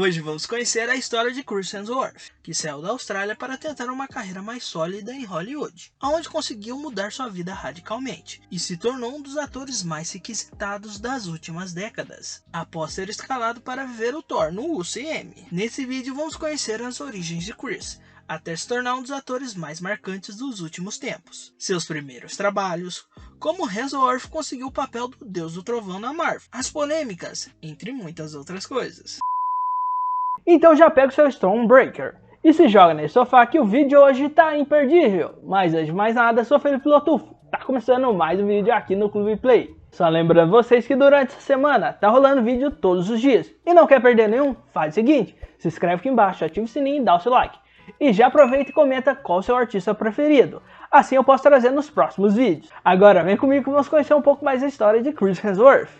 Hoje vamos conhecer a história de Chris Hemsworth, que saiu da Austrália para tentar uma carreira mais sólida em Hollywood, onde conseguiu mudar sua vida radicalmente e se tornou um dos atores mais requisitados das últimas décadas, após ser escalado para viver o Thor no UCM. Nesse vídeo vamos conhecer as origens de Chris, até se tornar um dos atores mais marcantes dos últimos tempos, seus primeiros trabalhos, como Hemsworth conseguiu o papel do Deus do Trovão na Marvel, as polêmicas, entre muitas outras coisas. Então já pega o seu Stormbreaker e se joga nesse sofá que o vídeo hoje tá imperdível. Mas antes de mais nada, sou Felipe Lotufo, tá começando mais um vídeo aqui no Clube Play. Só lembrando vocês que durante essa semana tá rolando vídeo todos os dias. E não quer perder nenhum? Faz o seguinte, se inscreve aqui embaixo, ativa o sininho e dá o seu like. E já aproveita e comenta qual o seu artista preferido. Assim eu posso trazer nos próximos vídeos. Agora vem comigo que vamos conhecer um pouco mais a história de Chris Hemsworth.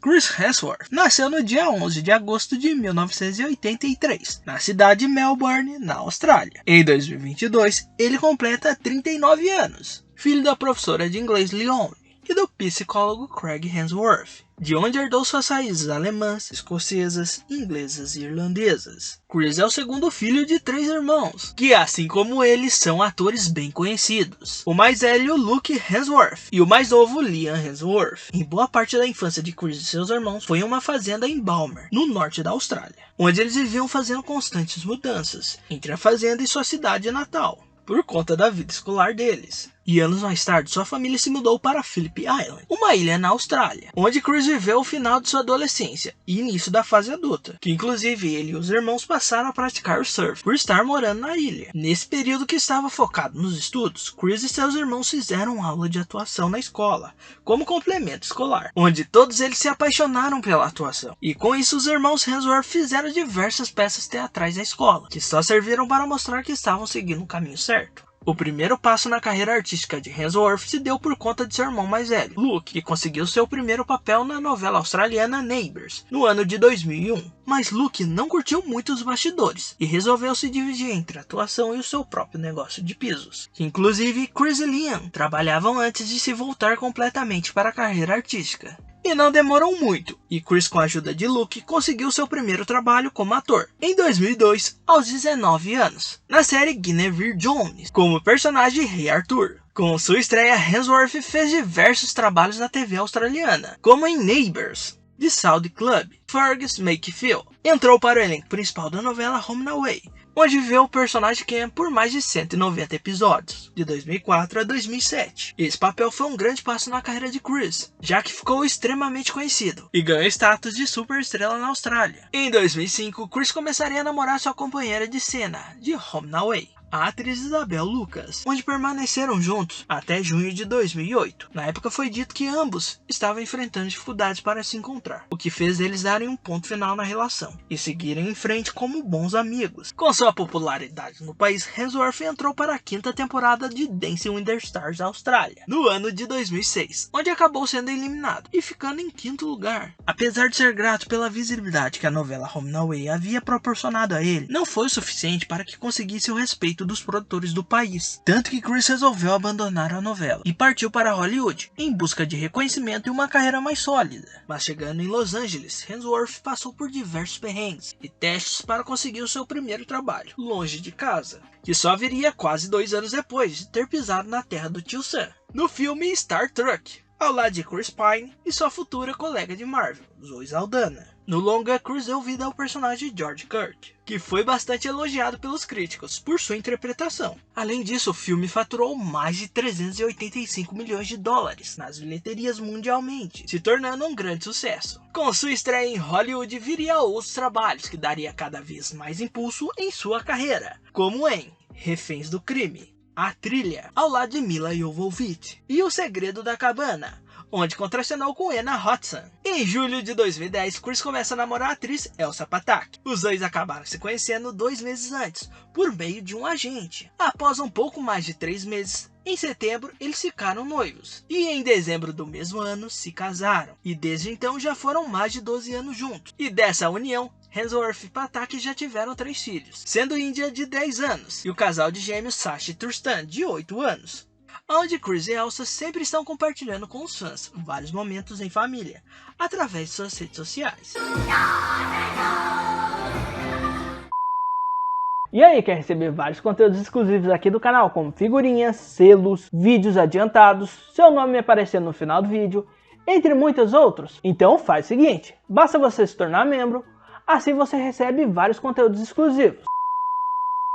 Chris Hemsworth nasceu no dia 11 de agosto de 1983, na cidade de Melbourne, na Austrália. Em 2022, ele completa 39 anos, filho da professora de inglês Leone e do psicólogo Craig Hemsworth, de onde herdou suas raízes alemãs, escocesas, inglesas e irlandesas. Chris é o segundo filho de 3 irmãos, que assim como ele são atores bem conhecidos. O mais velho, Luke Hemsworth, e o mais novo, Liam Hemsworth. Em boa parte da infância de Chris e seus irmãos foi em uma fazenda em Balmer, no norte da Austrália, onde eles viviam fazendo constantes mudanças entre a fazenda e sua cidade natal, por conta da vida escolar deles. E anos mais tarde, sua família se mudou para Phillip Island, uma ilha na Austrália, onde Chris viveu o final de sua adolescência e início da fase adulta, que inclusive ele e os irmãos passaram a praticar o surf por estar morando na ilha. Nesse período que estava focado nos estudos, Chris e seus irmãos fizeram aula de atuação na escola, como complemento escolar, onde todos eles se apaixonaram pela atuação. E com isso os irmãos Hemsworth fizeram diversas peças teatrais na escola, que só serviram para mostrar que estavam seguindo o caminho certo. O primeiro passo na carreira artística de Hemsworth se deu por conta de seu irmão mais velho, Luke, que conseguiu seu primeiro papel na novela australiana Neighbours, no ano de 2001. Mas Luke não curtiu muito os bastidores e resolveu se dividir entre a atuação e o seu próprio negócio de pisos, que inclusive Chris e Liam trabalhavam antes de se voltar completamente para a carreira artística. E não demorou muito, e Chris, com a ajuda de Luke, conseguiu seu primeiro trabalho como ator, em 2002, aos 19 anos, na série Guinevere Jones, como personagem Rei Arthur. Com sua estreia, Hemsworth fez diversos trabalhos na TV australiana, como em Neighbours, The Saudi Club, Fergus Make Feel. Entrou para o elenco principal da novela Home and Away, onde viveu o personagem Ken por mais de 190 episódios, de 2004 a 2007. Esse papel foi um grande passo na carreira de Chris, já que ficou extremamente conhecido e ganhou status de superestrela na Austrália. Em 2005, Chris começaria a namorar sua companheira de cena, de Home and Away, a atriz Isabel Lucas, onde permaneceram juntos até junho de 2008. Na época foi dito que ambos estavam enfrentando dificuldades para se encontrar, o que fez eles darem um ponto final na relação e seguirem em frente como bons amigos. Com sua popularidade no país, Hemsworth entrou para a 5ª temporada de Dancing with the Stars Austrália, no ano de 2006, onde acabou sendo eliminado e ficando em 5º lugar. Apesar de ser grato pela visibilidade que a novela Home and Away havia proporcionado a ele, não foi o suficiente para que conseguisse o respeito dos produtores do país, tanto que Chris resolveu abandonar a novela e partiu para Hollywood em busca de reconhecimento e uma carreira mais sólida. Mas chegando em Los Angeles, Hemsworth passou por diversos perrengues e testes para conseguir o seu primeiro trabalho, longe de casa, que só viria quase 2 anos depois de ter pisado na terra do tio Sam, no filme Star Trek, ao lado de Chris Pine e sua futura colega de Marvel, Zoe Saldana. No longa, Chris deu vida ao personagem George Kirk, que foi bastante elogiado pelos críticos por sua interpretação. Além disso, o filme faturou mais de 385 milhões de dólares nas bilheterias mundialmente, se tornando um grande sucesso. Com sua estreia em Hollywood, viria outros trabalhos que daria cada vez mais impulso em sua carreira, como em Reféns do Crime, A Trilha, ao lado de Mila Jovovich, e O Segredo da Cabana, onde contracenou com Emma Watson. Em julho de 2010, Chris começa a namorar a atriz Elsa Pataky. Os dois acabaram se conhecendo 2 meses antes, por meio de um agente. Após um pouco mais de 3 meses, em setembro eles ficaram noivos, e em dezembro do mesmo ano se casaram, e desde então já foram mais de 12 anos juntos. E dessa união, Hemsworth e Pataky já tiveram 3 filhos, sendo India de 10 anos, e o casal de gêmeos Sasha e Tristan de 8 anos. Onde Chris e Elsa sempre estão compartilhando com os fãs vários momentos em família, através de suas redes sociais. E aí, quer receber vários conteúdos exclusivos aqui do canal, como figurinhas, selos, vídeos adiantados, seu nome aparecendo no final do vídeo, entre muitos outros? Então faz o seguinte, basta você se tornar membro, assim você recebe vários conteúdos exclusivos.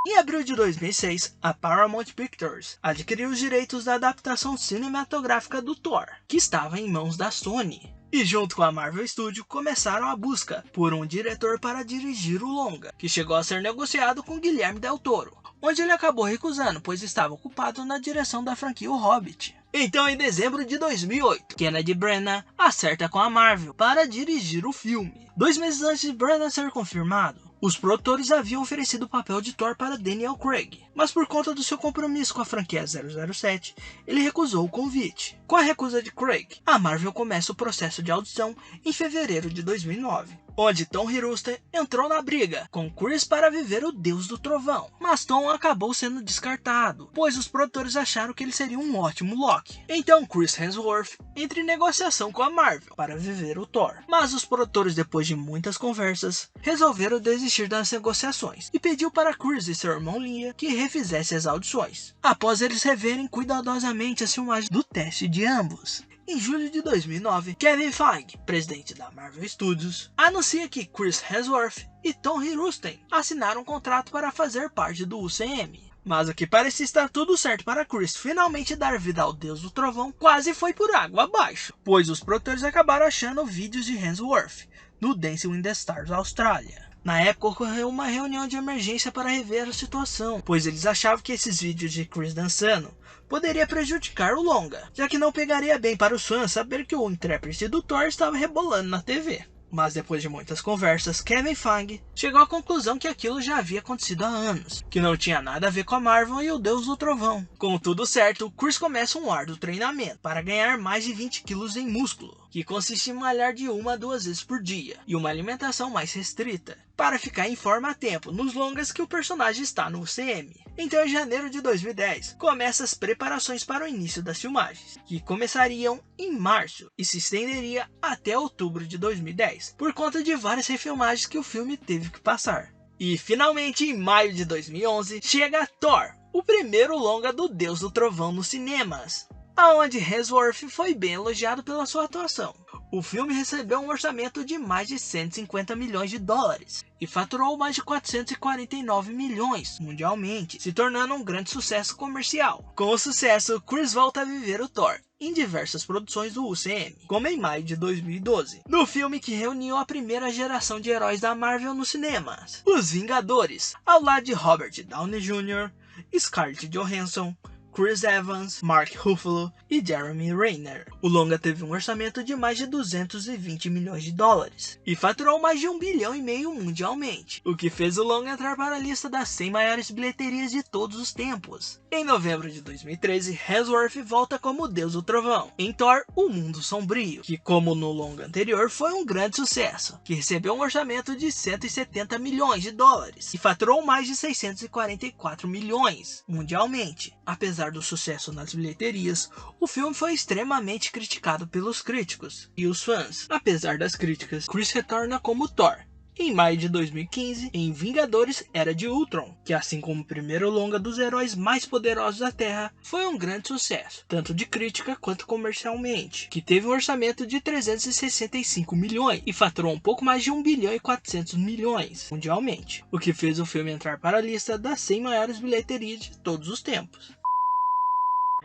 Em abril de 2006, a Paramount Pictures adquiriu os direitos da adaptação cinematográfica do Thor, que estava em mãos da Sony. E junto com a Marvel Studios começaram a busca por um diretor para dirigir o longa, que chegou a ser negociado com Guilherme Del Toro, onde ele acabou recusando, pois estava ocupado na direção da franquia O Hobbit. Então, em dezembro de 2008, Kenneth Branagh acerta com a Marvel para dirigir o filme. 2 meses antes de Branagh ser confirmado, os produtores haviam oferecido o papel de Thor para Daniel Craig, mas por conta do seu compromisso com a franquia 007, ele recusou o convite. Com a recusa de Craig, a Marvel começa o processo de audição em fevereiro de 2009, onde Tom Hiddleston entrou na briga com Chris para viver o Deus do Trovão, mas Tom acabou sendo descartado, pois os produtores acharam que ele seria um ótimo Loki. Então Chris Hemsworth entra em negociação com a Marvel para viver o Thor, mas os produtores, depois de muitas conversas, resolveram desistir das negociações e pediu para Chris e seu irmão Liam que refizessem as audições, após eles reverem cuidadosamente as filmagens do teste de ambos. Em julho de 2009, Kevin Feige, presidente da Marvel Studios, anuncia que Chris Hemsworth e Tom Hiddleston assinaram um contrato para fazer parte do UCM. Mas o que parecia estar tudo certo para Chris finalmente dar vida ao Deus do Trovão quase foi por água abaixo, pois os produtores acabaram achando vídeos de Hemsworth no Dancing with the Stars Austrália. Na época ocorreu uma reunião de emergência para rever a situação, pois eles achavam que esses vídeos de Chris dançando poderia prejudicar o longa, já que não pegaria bem para os fãs saber que o intérprete do Thor estava rebolando na TV. Mas depois de muitas conversas, Kevin Feige chegou à conclusão que aquilo já havia acontecido há anos, que não tinha nada a ver com a Marvel e o Deus do Trovão. Com tudo certo, Chris começa um árduo treinamento para ganhar mais de 20 quilos em músculo, que consiste em malhar de 1 a 2 vezes por dia, e uma alimentação mais restrita, para ficar em forma a tempo nos longas que o personagem está no UCM. Então, em janeiro de 2010, começam as preparações para o início das filmagens, que começariam em março e se estenderia até outubro de 2010, por conta de várias refilmagens que o filme teve que passar. E finalmente, em maio de 2011, chega Thor, o primeiro longa do Deus do Trovão nos cinemas, aonde Hemsworth foi bem elogiado pela sua atuação. O filme recebeu um orçamento de mais de 150 milhões de dólares e faturou mais de 449 milhões mundialmente, se tornando um grande sucesso comercial. Com o sucesso, Chris volta a viver o Thor em diversas produções do UCM, como em maio de 2012, no filme que reuniu a primeira geração de heróis da Marvel nos cinemas, Os Vingadores, ao lado de Robert Downey Jr., Scarlett Johansson, Chris Evans, Mark Ruffalo e Jeremy Renner. O longa teve um orçamento de mais de 220 milhões de dólares e faturou mais de 1,5 bilhão mundialmente, o que fez o longa entrar para a lista das 100 maiores bilheterias de todos os tempos. Em novembro de 2013, Hemsworth volta como Deus do Trovão em Thor: O Mundo Sombrio, que, como no longa anterior, foi um grande sucesso, que recebeu um orçamento de 170 milhões de dólares e faturou mais de 644 milhões mundialmente. Apesar do sucesso nas bilheterias, o filme foi extremamente criticado pelos críticos e os fãs. Apesar das críticas, Chris retorna como Thor em maio de 2015 em Vingadores: Era de Ultron, que, assim como o primeiro longa dos heróis mais poderosos da Terra, foi um grande sucesso, tanto de crítica quanto comercialmente, que teve um orçamento de 365 milhões e faturou um pouco mais de 1,4 bilhão mundialmente, o que fez o filme entrar para a lista das 100 maiores bilheterias de todos os tempos.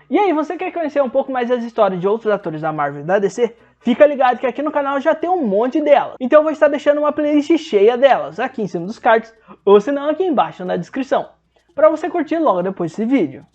E aí, você quer conhecer um pouco mais das histórias de outros atores da Marvel e da DC? Fica ligado que aqui no canal já tem um monte delas. Então eu vou estar deixando uma playlist cheia delas aqui em cima dos cards, ou se não aqui embaixo na descrição, para você curtir logo depois desse vídeo.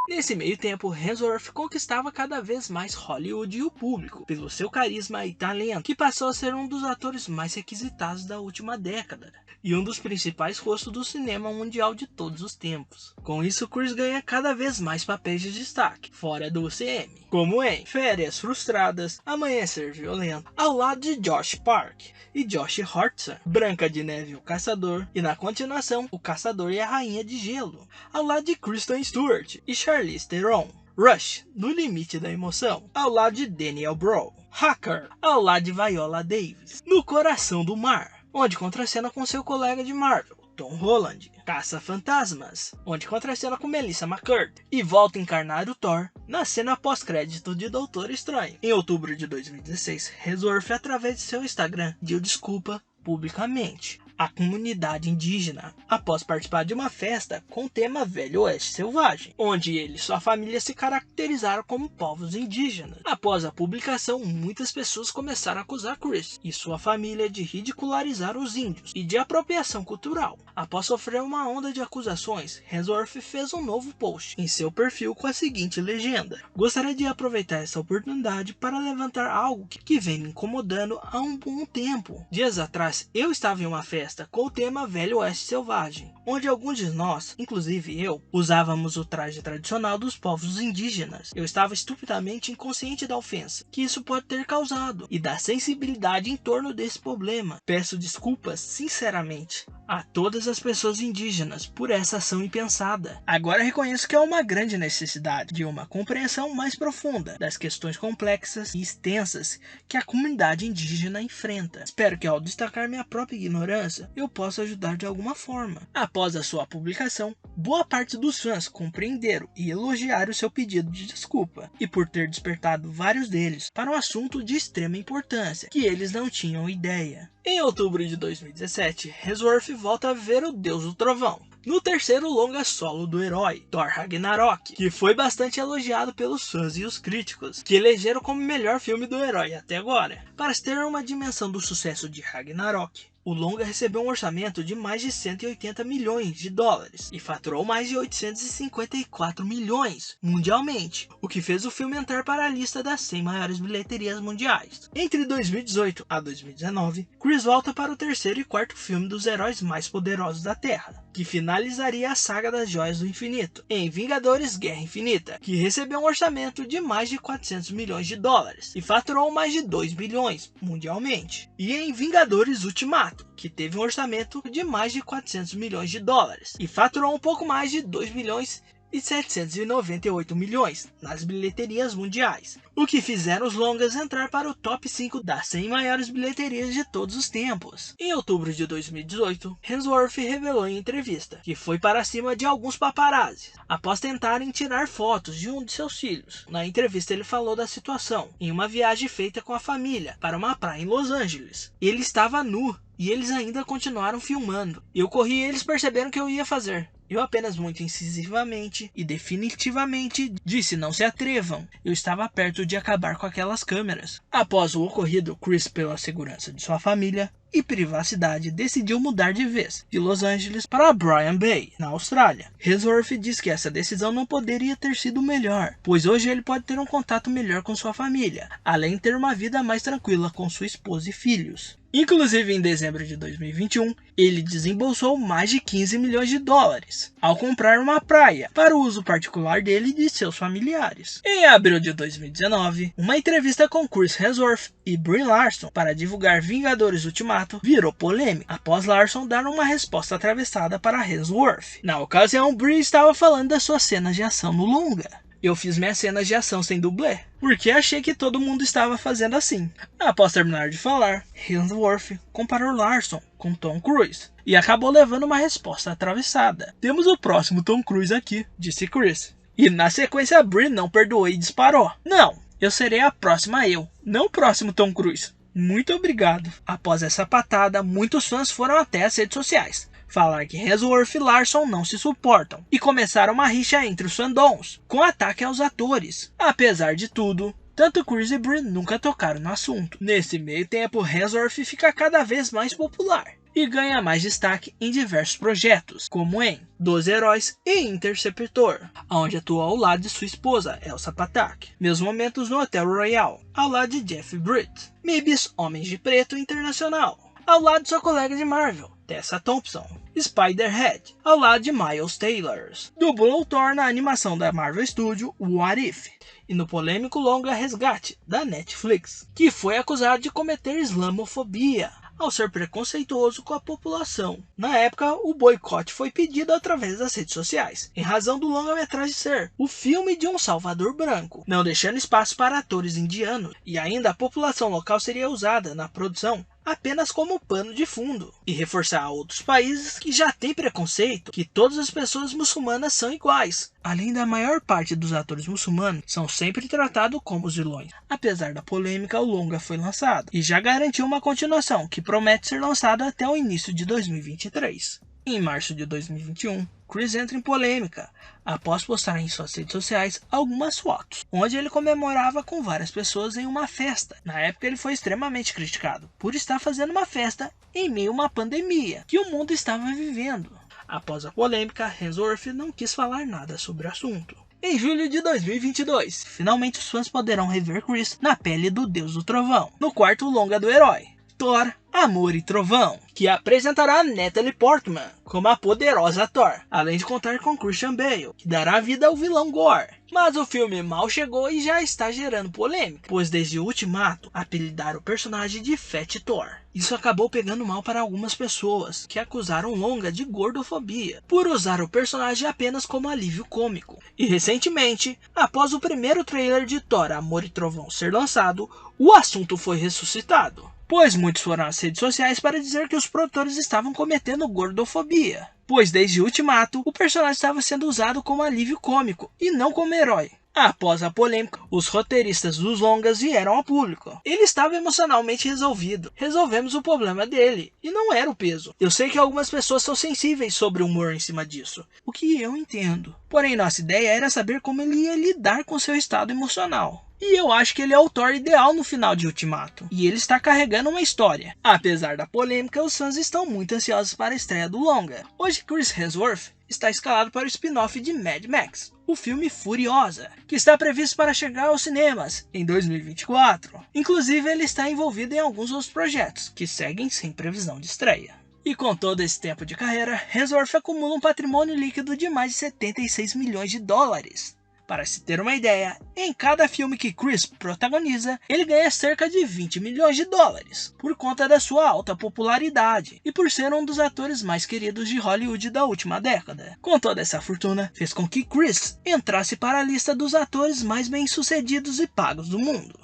Nesse meio tempo, Hemsworth conquistava cada vez mais Hollywood e o público, pelo seu carisma e talento, que passou a ser um dos atores mais requisitados da última década, e um dos principais rostos do cinema mundial de todos os tempos. Com isso, Chris ganha cada vez mais papéis de destaque, fora do UCM, como em Férias Frustradas, Amanhecer Violento, ao lado de Josh Park e Josh Hart, Branca de Neve e o Caçador, e na continuação, O Caçador e a Rainha de Gelo, ao lado de Kristen Stewart e Charlize Theron. Rush, No Limite da Emoção, ao lado de Daniel Brühl. Hacker, ao lado de Viola Davis. No Coração do Mar, onde contracena com seu colega de Marvel, Tom Holland, Caça-Fantasmas, onde contracena com Melissa McCarthy, e volta a encarnar o Thor na cena pós-crédito de Doutor Estranho. Em outubro de 2016, Hemsworth, através de seu Instagram, pediu desculpa publicamente à comunidade indígena após participar de uma festa com o tema Velho Oeste Selvagem, onde ele e sua família se caracterizaram como povos indígenas. Após a publicação, muitas pessoas começaram a acusar Chris e sua família de ridicularizar os índios e de apropriação cultural. Após sofrer uma onda de acusações, Hemsworth fez um novo post em seu perfil com a seguinte legenda: "Gostaria de aproveitar essa oportunidade para levantar algo que vem me incomodando há um bom tempo. Dias atrás, eu estava em uma festa com o tema Velho Oeste Selvagem, onde alguns de nós, inclusive eu, usávamos o traje tradicional dos povos indígenas. Eu estava estupidamente inconsciente da ofensa que isso pode ter causado e da sensibilidade em torno desse problema. Peço desculpas sinceramente a todas as pessoas indígenas por essa ação impensada. Agora reconheço que há uma grande necessidade de uma compreensão mais profunda das questões complexas e extensas que a comunidade indígena enfrenta. Espero que ao destacar minha própria ignorância, eu posso ajudar de alguma forma." Após a sua publicação, boa parte dos fãs compreenderam e elogiaram seu pedido de desculpa, e por ter despertado vários deles para um assunto de extrema importância, que eles não tinham ideia. Em outubro de 2017, Hemsworth volta a ver o Deus do Trovão no terceiro longa solo do herói, Thor Ragnarok, que foi bastante elogiado pelos fãs e os críticos, que elegeram como o melhor filme do herói até agora. Para se ter uma dimensão do sucesso de Ragnarok, o longa recebeu um orçamento de mais de 180 milhões de dólares e faturou mais de 854 milhões mundialmente, o que fez o filme entrar para a lista das 100 maiores bilheterias mundiais. Entre 2018 a 2019, Chris volta para o terceiro e quarto filme dos heróis mais poderosos da Terra, que finalizaria a saga das Joias do Infinito, em Vingadores Guerra Infinita, que recebeu um orçamento de mais de 400 milhões de dólares e faturou mais de 2 bilhões mundialmente. E em Vingadores Ultimato, que teve um orçamento de mais de 400 milhões de dólares e faturou um pouco mais de 2 bilhões e 798 milhões nas bilheterias mundiais, o que fizeram os longas entrar para o top 5 das 100 maiores bilheterias de todos os tempos. Em outubro de 2018, Hemsworth revelou em entrevista que foi para cima de alguns paparazzi após tentarem tirar fotos de um de seus filhos. Na entrevista ele falou da situação em uma viagem feita com a família para uma praia em Los Angeles. Ele estava nu e eles ainda continuaram filmando. Eu corri e eles perceberam que eu ia fazer. Eu apenas muito incisivamente e definitivamente disse: "Não se atrevam." Eu estava perto de acabar com aquelas câmeras. Após o ocorrido, Chris, pela segurança de sua família e privacidade, decidiu mudar de vez de Los Angeles para Byron Bay, na Austrália. Hemsworth diz que essa decisão não poderia ter sido melhor, pois hoje ele pode ter um contato melhor com sua família, além de ter uma vida mais tranquila com sua esposa e filhos. Inclusive, em dezembro de 2021, ele desembolsou mais de 15 milhões de dólares ao comprar uma praia para o uso particular dele e de seus familiares. Em abril de 2019, uma entrevista com Chris Hemsworth e Brie Larson para divulgar Vingadores Ultimato virou polêmica, após Larson dar uma resposta atravessada para Hemsworth. Na ocasião, Brie estava falando das suas cenas de ação no longa. "Eu fiz minhas cenas de ação sem dublê, porque achei que todo mundo estava fazendo assim." Após terminar de falar, Hemsworth comparou Larson com Tom Cruise e acabou levando uma resposta atravessada. "Temos o próximo Tom Cruise aqui", disse Chris. E na sequência, Brie não perdoou e disparou: "Não, eu serei a próxima eu, não o próximo Tom Cruise. Muito obrigado." Após essa patada, muitos fãs foram até as redes sociais falar que Hemsworth e Larson não se suportam e começaram uma rixa entre os fandoms, com ataque aos atores. Apesar de tudo, tanto Chris e Brie nunca tocaram no assunto. Nesse meio tempo, Hemsworth fica cada vez mais popular e ganha mais destaque em diversos projetos, como em Dos Heróis e Interceptor, onde atua ao lado de sua esposa, Elsa Pataky. Meus momentos no Hotel Royal, ao lado de Jeff Britt. Mibis Homens de Preto Internacional, ao lado de sua colega de Marvel, Tessa Thompson. Spider-Head, ao lado de Miles Taylor. Dublou Thor na animação da Marvel Studios What If, e no polêmico longa Resgate, da Netflix, que foi acusado de cometer islamofobia ao ser preconceituoso com a população. Na época, o boicote foi pedido através das redes sociais, em razão do longa-metragem ser o filme de um salvador branco, não deixando espaço para atores indianos, e ainda a população local seria usada na produção apenas como pano de fundo e reforçar a outros países que já têm preconceito que todas as pessoas muçulmanas são iguais. Além da maior parte dos atores muçulmanos são sempre tratados como os vilões. Apesar da polêmica, o longa foi lançado e já garantiu uma continuação que promete ser lançada até o início de 2023. Em março de 2021, Chris entra em polêmica após postar em suas redes sociais algumas fotos, onde ele comemorava com várias pessoas em uma festa. Na época ele foi extremamente criticado por estar fazendo uma festa em meio a uma pandemia que o mundo estava vivendo. Após a polêmica, Hemsworth não quis falar nada sobre o assunto. Em julho de 2022, finalmente os fãs poderão rever Chris na pele do Deus do Trovão, no quarto longa do herói, Thor, Amor e Trovão, que apresentará Natalie Portman como a poderosa Thor, além de contar com Christian Bale, que dará vida ao vilão Gore. Mas o filme mal chegou e já está gerando polêmica, pois desde o Ultimato apelidaram o personagem de Fat Thor. Isso acabou pegando mal para algumas pessoas, que acusaram longa de gordofobia, por usar o personagem apenas como alívio cômico. E recentemente, após o primeiro trailer de Thor, Amor e Trovão ser lançado, o assunto foi ressuscitado, pois muitos foram às redes sociais para dizer que os produtores estavam cometendo gordofobia, pois desde o Ultimato o personagem estava sendo usado como alívio cômico e não como herói. Após a polêmica, os roteiristas dos longas vieram ao público. Ele estava emocionalmente resolvido. Resolvemos o problema dele, e não era o peso. Eu sei que algumas pessoas são sensíveis sobre o humor em cima disso, o que eu entendo. Porém, nossa ideia era saber como ele ia lidar com seu estado emocional. E eu acho que ele é o Thor ideal no final de Ultimato. E ele está carregando uma história. Apesar da polêmica, os fãs estão muito ansiosos para a estreia do longa. Hoje, Chris Hemsworth está escalado para o spin-off de Mad Max, o filme Furiosa, que está previsto para chegar aos cinemas em 2024. Inclusive, ele está envolvido em alguns outros projetos, que seguem sem previsão de estreia. E com todo esse tempo de carreira, Hemsworth acumula um patrimônio líquido de mais de 76 milhões de dólares. Para se ter uma ideia, em cada filme que Chris protagoniza, ele ganha cerca de 20 milhões de dólares, por conta da sua alta popularidade e por ser um dos atores mais queridos de Hollywood da última década. Com toda essa fortuna, fez com que Chris entrasse para a lista dos atores mais bem-sucedidos e pagos do mundo.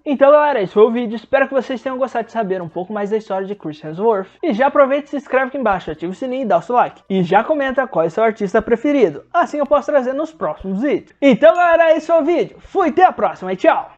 Então galera, esse foi o vídeo, espero que vocês tenham gostado de saber um pouco mais da história de Chris Hemsworth. E já aproveita e se inscreve aqui embaixo, ativa o sininho e dá o seu like. E já comenta qual é o seu artista preferido, assim eu posso trazer nos próximos vídeos. Então galera, esse foi o vídeo, fui, até a próxima e tchau!